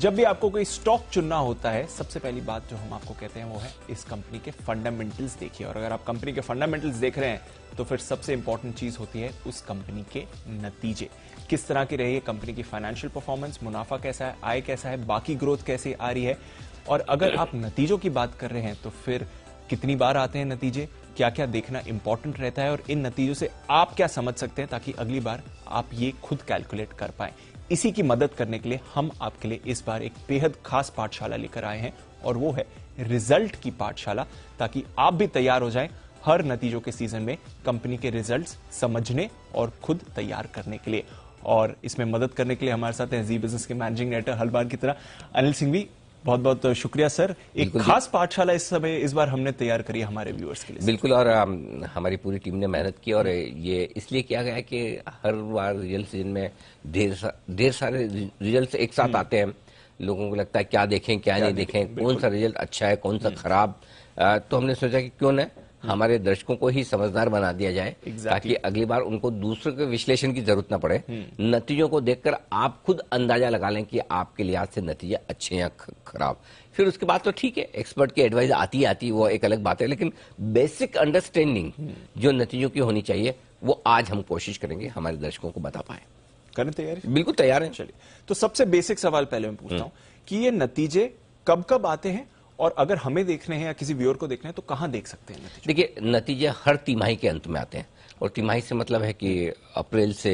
जब भी आपको कोई स्टॉक चुनना होता है, सबसे पहली बात जो हम आपको कहते हैं वो है इस कंपनी के फंडामेंटल्स देखिए। और अगर आप कंपनी के फंडामेंटल्स देख रहे हैं तो फिर सबसे इंपॉर्टेंट चीज होती है उस कंपनी के नतीजे। किस तरह की रही है कंपनी की फाइनेंशियल परफॉर्मेंस, मुनाफा कैसा है, आय कैसा है, बाकी ग्रोथ कैसे आ रही है। और अगर आप नतीजों की बात कर रहे हैं तो फिर कितनी बार आते हैं नतीजे, क्या क्या देखना इंपॉर्टेंट रहता है और इन नतीजों से आप क्या समझ सकते हैं ताकि अगली बार आप ये खुद कैलकुलेट कर पाएं। इसी की मदद करने के लिए हम आपके लिए इस बार एक बेहद खास पाठशाला लेकर आए हैं और वो है रिजल्ट की पाठशाला, ताकि आप भी तैयार हो जाएं हर नतीजों के सीजन में कंपनी के रिजल्ट्स समझने और खुद तैयार करने के लिए। और इसमें मदद करने के लिए हमारे साथ हैं जी बिजनेस के मैनेजिंग डायरेक्टर हर बार की तरह अनिल सिंह भी। बहुत बहुत शुक्रिया सर। एक खास पाठशाला इस बार हमने तैयार करी है हमारे व्यूअर्स के लिए। बिल्कुल, और हमारी पूरी टीम ने मेहनत की और ये इसलिए किया गया है कि हर बार रिजल्ट सीजन में ढेर सारे रिजल्ट एक साथ आते हैं। लोगों को लगता है क्या देखें क्या नहीं देखें, कौन सा रिजल्ट अच्छा है कौन सा खराब। तो हमने सोचा कि क्यों न हमारे दर्शकों को ही समझदार बना दिया जाए, ताकि अगली बार उनको दूसरों के विश्लेषण की जरूरत न पड़े। नतीजों को देखकर आप खुद अंदाजा लगा लें कि आपके लिहाज से नतीजे अच्छे या खराब। फिर उसके बाद तो ठीक है, एक्सपर्ट की एडवाइस आती वो एक अलग बात है, लेकिन बेसिक अंडरस्टैंडिंग जो नतीजों की होनी चाहिए वो आज हम कोशिश करेंगे हमारे दर्शकों को बता पाए। करें तैयारी? बिल्कुल तैयार है। चलिए, तो सबसे बेसिक सवाल पहले मैं पूछता हूं कि ये नतीजे कब कब आते हैं और अगर हमें देखने हैं या किसी व्यूअर को देखने हैं तो कहां देख सकते हैं नतीजे? देखिए, नतीजे हर तिमाही के अंत में आते हैं और तिमाही से मतलब है कि अप्रैल से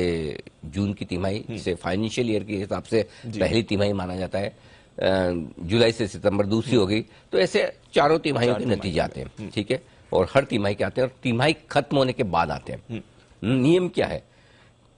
जून की तिमाही, जिसे फाइनेंशियल ईयर के हिसाब से पहली तिमाही माना जाता है, जुलाई से सितंबर दूसरी हो गई, तो ऐसे चारों तिमाहियों के नतीजे आते हैं। ठीक है, और हर तिमाही के आते हैं और तिमाही खत्म होने के बाद आते हैं। नियम क्या है,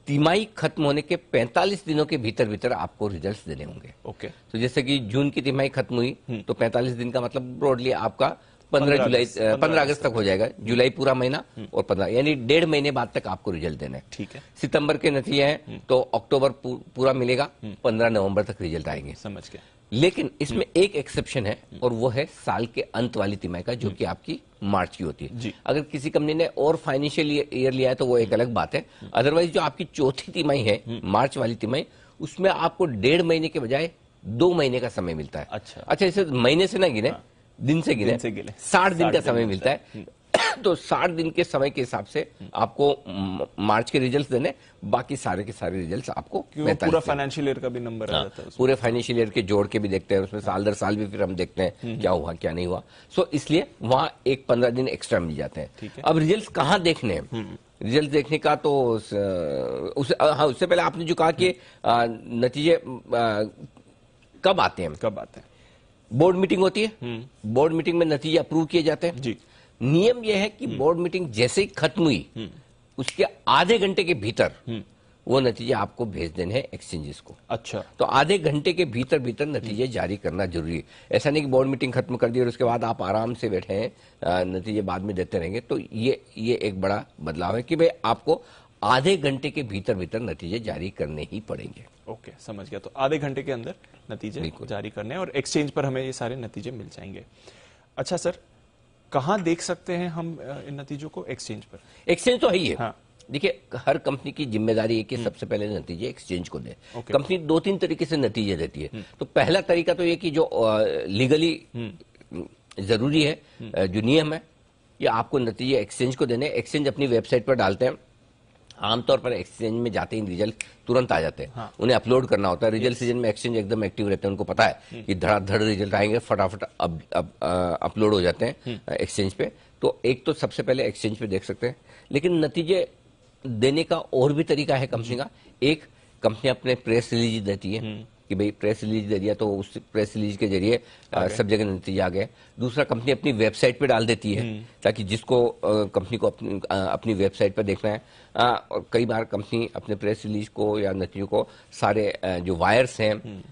तिमाही खत्म होने के 45 दिनों के भीतर भीतर आपको रिजल्ट्स देने होंगे। ओके, तो जैसे कि जून की तिमाही खत्म हुई तो 45 दिन का मतलब ब्रॉडली आपका 15 अगस्त तक हो जाएगा। जुलाई पूरा महीना और 15 यानी 1.5 महीने बाद तक आपको रिजल्ट देना है। ठीक है। सितंबर के नतीजे हैं तो अक्टूबर पूरा मिलेगा, 15 नवंबर तक रिजल्ट आएंगे। समझ गया। लेकिन इसमें एक एक्सेप्शन है और वो है साल के अंत वाली तिमाही का, जो कि आपकी मार्च की होती है। अगर किसी कंपनी ने और फाइनेंशियल ईयर लिया है तो वो एक अलग बात है। अदरवाइज जो आपकी चौथी तिमाही है, मार्च वाली तिमाही, उसमें आपको 1.5 महीने के बजाय 2 महीने का समय मिलता है। अच्छा, इसे महीने से ना गिने, दिन से गिने 60 दिन का समय मिलता है। तो 60 दिन के समय के हिसाब से आपको मार्च के रिजल्ट्स देने, बाकी सारे के सारे रिजल्ट्स आपको पूरा फाइनेंशियल ईयर का भी नंबर आ जाता है। पूरे फाइनेंशियल ईयर के जोड़ के भी देखते हैं, उसमें साल दर साल भी फिर हम देखते हैं क्या हुआ क्या नहीं हुआ। सो इसलिए वहां एक 15 दिन एक्स्ट्रा मिल जाते हैं। अब रिजल्ट्स कहाँ देखने हैं? रिजल्ट देखने का तो उससे पहले आपने जो कहा कि नतीजे कब आते हैं? बोर्ड मीटिंग होती है, बोर्ड मीटिंग में नतीजे अप्रूव किए जाते हैं जी। नियम यह है कि बोर्ड मीटिंग जैसे ही खत्म हुई उसके आधे घंटे के भीतर वो नतीजे आपको भेज देने हैं एक्सचेंजेस को। अच्छा, तो आधे घंटे के भीतर भीतर नतीजे जारी करना जरूरी है। ऐसा नहीं कि बोर्ड मीटिंग खत्म कर दी और उसके बाद आप आराम से बैठे हैं, नतीजे बाद में देते रहेंगे। तो ये एक बड़ा बदलाव है कि भाई आपको आधे घंटे के भीतर भीतर नतीजे जारी करने ही पड़ेंगे। ओके, समझ गया। तो आधे घंटे के अंदर नतीजे जारी करने और एक्सचेंज पर हमें ये सारे नतीजे मिल जाएंगे। अच्छा सर, कहां देख सकते हैं हम इन नतीजों को? एक्सचेंज पर? एक्सचेंज तो है ही है। हाँ। देखिए, हर कंपनी की जिम्मेदारी है कि सबसे पहले नतीजे एक्सचेंज को दे। कंपनी 2-3 तरीके से नतीजे देती है। तो पहला तरीका तो ये कि जो लीगली जरूरी है, जो नियम है, ये आपको नतीजे एक्सचेंज को देने। एक्सचेंज अपनी वेबसाइट पर डालते हैं। आमतौर पर एक्सचेंज में जाते ही रिजल्ट तुरंत आ जाते हैं। हाँ। उन्हें अपलोड करना होता है। रिजल्ट सीजन में एक्सचेंज एकदम एक्टिव रहते हैं, उनको पता है कि धड़ाधड़ रिजल्ट आएंगे, फटाफट अपलोड हो जाते हैं एक्सचेंज पे। तो एक तो सबसे पहले एक्सचेंज पे देख सकते हैं। लेकिन नतीजे देने का और भी तरीका है कंपनी का। एक, कंपनी अपने प्रेस रिलीज देती है कि भाई प्रेस रिलीज दे दिया तो उस प्रेस रिलीज के जरिए सब जगह नतीजे आ गए। दूसरा, कंपनी अपनी वेबसाइट पे डाल देती है ताकि जिसको कंपनी को अपनी वेबसाइट पर देखना है। और कई बार कंपनी अपने प्रेस रिलीज को या नतीजों को सारे जो वायर्स हैं,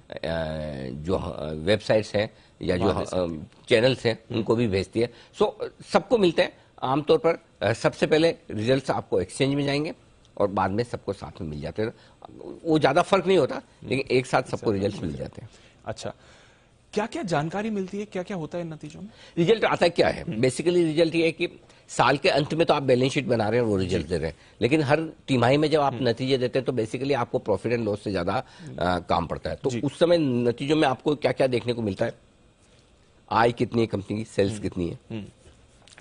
जो वेबसाइट्स हैं या जो चैनल्स हैं, उनको भी भेजती है। सो सबको मिलते हैं। आमतौर पर सबसे पहले रिजल्ट्स आपको एक्सचेंज में जाएंगे और बाद में सबको साथ में मिल जाते हैं। वो ज्यादा फर्क नहीं होता, लेकिन एक साथ सबको रिजल्ट्स मिल जाते हैं। अच्छा, क्या क्या जानकारी मिलती है, क्या क्या होता है इन नतीजों में? रिजल्ट आता क्या है? बेसिकली रिजल्ट ये है कि साल के अंत में तो आप बैलेंस शीट बना रहे हैं और वो रिजल्ट दे रहे हैं, लेकिन हर तिमाही में जब आप नतीजे देते हैं तो बेसिकली आपको प्रॉफिट एंड लॉस से ज्यादा काम पड़ता है। तो उस समय नतीजों में आपको क्या क्या देखने को मिलता है? आय कितनी है कंपनी की, सेल्स कितनी है,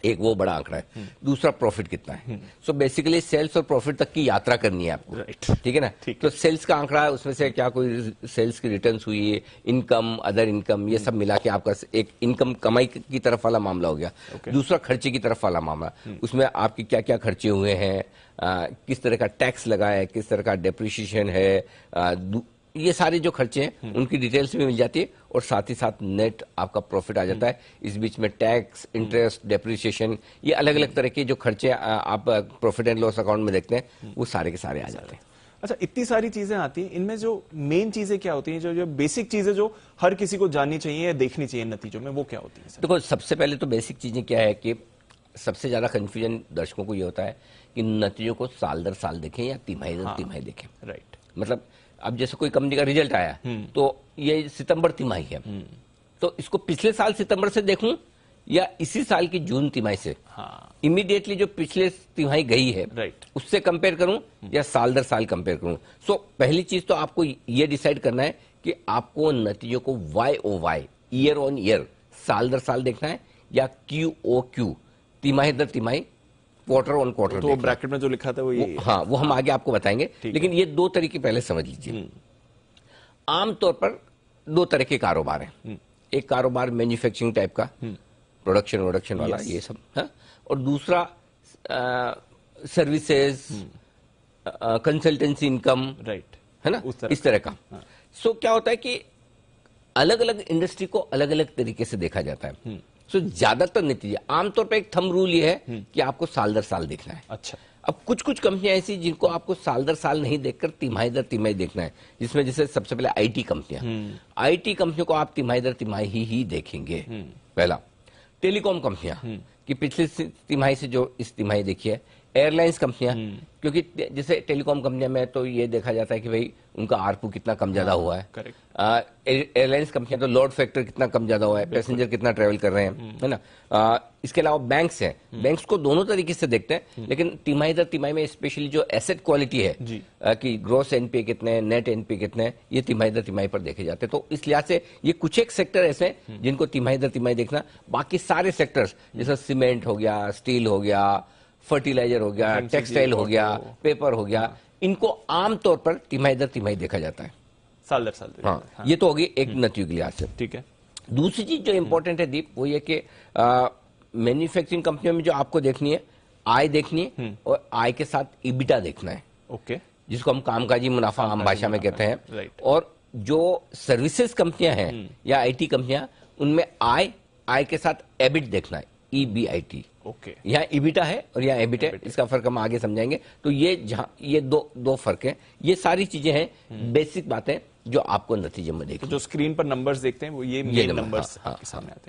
एक वो बड़ा आंकड़ा है। दूसरा प्रॉफिट कितना है। सो बेसिकली सेल्स और प्रॉफिट तक की यात्रा करनी है आपको, ठीक है ना। तो सेल्स का आंकड़ा है, उसमें से क्या कोई सेल्स की रिटर्न्स हुई है, इनकम, अदर इनकम, ये सब मिला के आपका एक इनकम कमाई की तरफ वाला मामला हो गया। दूसरा खर्चे की तरफ वाला मामला, उसमें आपके क्या क्या खर्चे हुए हैं, किस तरह का टैक्स लगा है, किस तरह का डेप्रिसिएशन है, ये सारे जो खर्चे हैं उनकी डिटेल्स भी मिल जाती है, और साथ ही साथ नेट आपका प्रॉफिट आ जाता है। इस बीच में टैक्स, इंटरेस्ट, डेप्रिसिएशन, ये अलग अलग तरह के जो खर्चे आप प्रॉफिट एंड लॉस अकाउंट में देखते हैं वो सारे के सारे आ जाते हैं। अच्छा, इतनी सारी चीजें आती हैं, इनमें जो मेन चीजें क्या होती हैं, जो बेसिक चीजें जो हर किसी को जाननी चाहिए या देखनी चाहिए नतीजों में, वो क्या होती है? देखो, सबसे पहले तो बेसिक चीजें क्या है कि सबसे ज्यादा कंफ्यूजन दर्शकों को ये होता है कि नतीजों को साल दर साल देखें या तिमाही दर तिमाही देखें। राइट। मतलब अब जैसे कोई कंपनी का रिजल्ट आया तो ये सितंबर तिमाही है, तो इसको पिछले साल सितंबर से देखूं या इसी साल की जून तिमाही से? इमीडिएटली जो पिछले तिमाही गई है उससे कंपेयर करूं या साल दर साल कंपेयर करूं? सो पहली चीज तो आपको ये डिसाइड करना है कि आपको नतीजों को YOY, ईयर ऑन ईयर, साल दर साल देखना है, या QOQ, तिमाही दर तिमाही, क्वार्टर ऑन क्वार्टर। तो ब्रैकेट में जो लिखा था वो ये, हाँ, वो हम आगे आपको बताएंगे, लेकिन ये दो तरीके पहले समझ लीजिए। आमतौर पर दो तरह के कारोबार हैं। एक कारोबार मैन्युफैक्चरिंग टाइप का, प्रोडक्शन वाला, ये सब है, और दूसरा सर्विसेज, कंसल्टेंसी इनकम, राइट, है ना, इस तरह का। सो क्या होता है कि अलग अलग इंडस्ट्री को अलग अलग तरीके से देखा जाता है। सो ज्यादातर नतीजे, आमतौर पर एक थंब रूल ये है कि आपको साल दर साल देखना है। अच्छा। अब कुछ कुछ कंपनियां ऐसी जिनको आपको साल दर साल नहीं देखकर तिमाही दर तिमाही देखना है, जिसमें जैसे सबसे पहले आईटी कंपनियां, आईटी कंपनियों को आप तिमाही दर तिमाही ही देखेंगे। पहला, टेलीकॉम कंपनियां कि पिछले तिमाही से जो इस तिमाही देखी है। एयरलाइंस कंपनियां, क्योंकि जैसे टेलीकॉम कंपनियां में तो ये देखा जाता है कि भाई उनका आरपू कितना कम ज्यादा हुआ है। एयरलाइंस कंपनियां तो लोड फैक्टर कितना कम ज्यादा हुआ है, पैसेंजर कितना ट्रेवल कर रहे हैं, है ना। इसके अलावा बैंक्स हैं, बैंक्स को दोनों तरीके से देखते हैं, लेकिन तिमाही दर तिमाही में स्पेशली जो एसेट क्वालिटी है कि ग्रॉस एनपीए कितने हैं, नेट एनपीए कितने हैं, ये तिमाही दर तिमाही पर देखे जाते हैं। तो इस लिहाज से ये कुछ एक सेक्टर ऐसे हैं जिनको तिमाही दर तिमाही देखना। बाकी सारे सेक्टर्स जैसे सीमेंट हो गया, स्टील हो गया, फर्टिलाइजर हो गया, टेक्सटाइल हो गया, पेपर हो गया, इनको आमतौर पर तिमाही दर तिमाही देखा जाता है, साल दर साल। हाँ, ये तो होगी एक नतीजों के लिहाज से। ठीक है। दूसरी चीज जो इंपॉर्टेंट है दीप, वो ये कि मैन्युफैक्चरिंग कंपनियों में जो आपको देखनी है, आय देखनी है, और आय के साथ ईबिटा देखना है। ओके। जिसको हम कामकाजी मुनाफा आम भाषा में कहते हैं। और जो सर्विसेज कंपनियां हैं या आईटी कंपनियां, उनमें आय के साथ एबिट देखना है, EBIT। ओके। यहाँ ईबिटा है और यहाँ एबिट है, इसका फर्क हम आगे समझाएंगे। तो ये दो फर्क है। ये सारी चीजें हैं, बेसिक बातें जो आपको नतीजे में देखिए। तो जो स्क्रीन पर नंबर्स देखते हैं वो ये नंबर्स आपके सामने आते हैं।